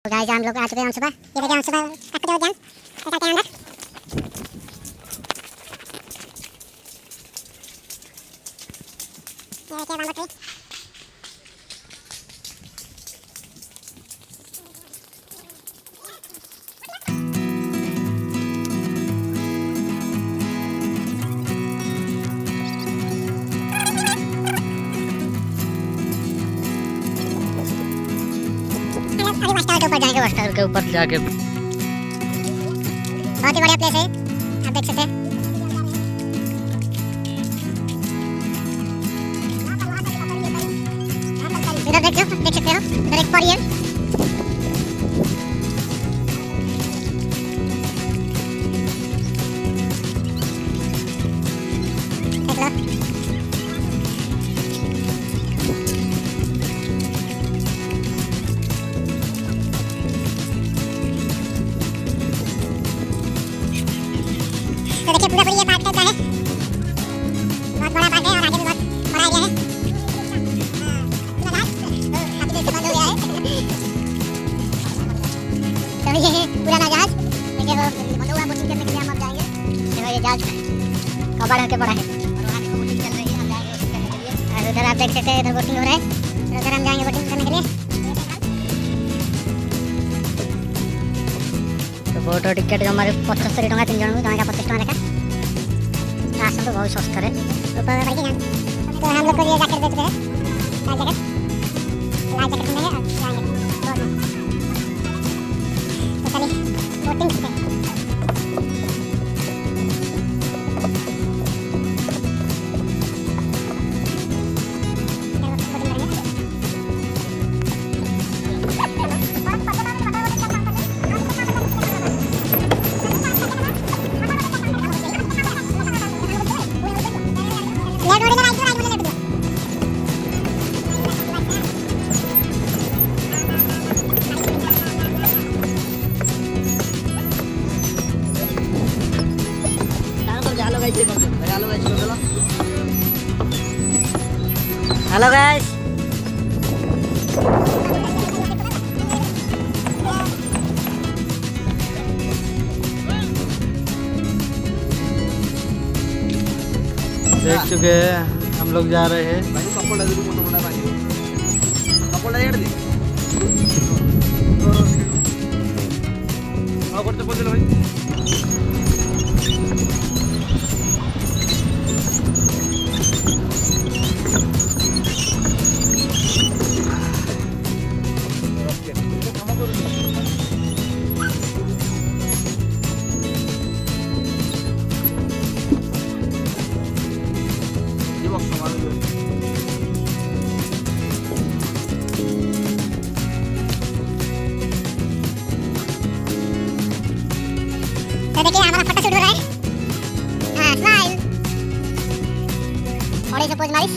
तो गाइस हम लोग आ चुके हैं अंशुपा। ये देखिए अंशुपा काट के उद्यान चलते हैं अंदर। ये देखिए बम्बू ट्री। अभी वाच टावर के ऊपर जाके बहुत ही बढ़िया प्लेस है, आप देख सकते हैं। इधर देख सकते हो, इधर एक परी है। देख लो। तो देखिए पूरा ये पार्क का है, बहुत बड़ा पार्क है और आगे भी बहुत बड़ा एरिया है। तो ये है पुराना जहाज, देखिए वो बंदा हुआ बोटिंग करने के लिए हम अब जाएंगे। देखो ये जहाज कबाड़ होके बड़ा है और वहाँ देखो बोटिंग चल रही है, हम जाएंगे बोटिंग करने के लिए। और उधर आप देख सकते हैं इधर बोटिंग हो रहा है, तो उधर हम जाएंगे बोटिंग करने के लिए। तो बोट और टिकट हमारे 75 टଙ୍କା 3 जन को, जहाँ का 25 टଙ୍କା रखा। राशन तो बहुत सस्ता है। ऊपर बढ़ गया तो हम लोग को ये जैकेट दे चुके हैं, लाइफ जैकेट मिलेंगे और जाएंगे बोट में। तो चलिए बोटिंग करते हैं। हेलो गाइस, देख चुके हैं हम लोग जा रहे हैं। तो देखिए हमारा फोटो शूट हो रहा है। हाँ स्माइल और ऐसे पोज मारिस।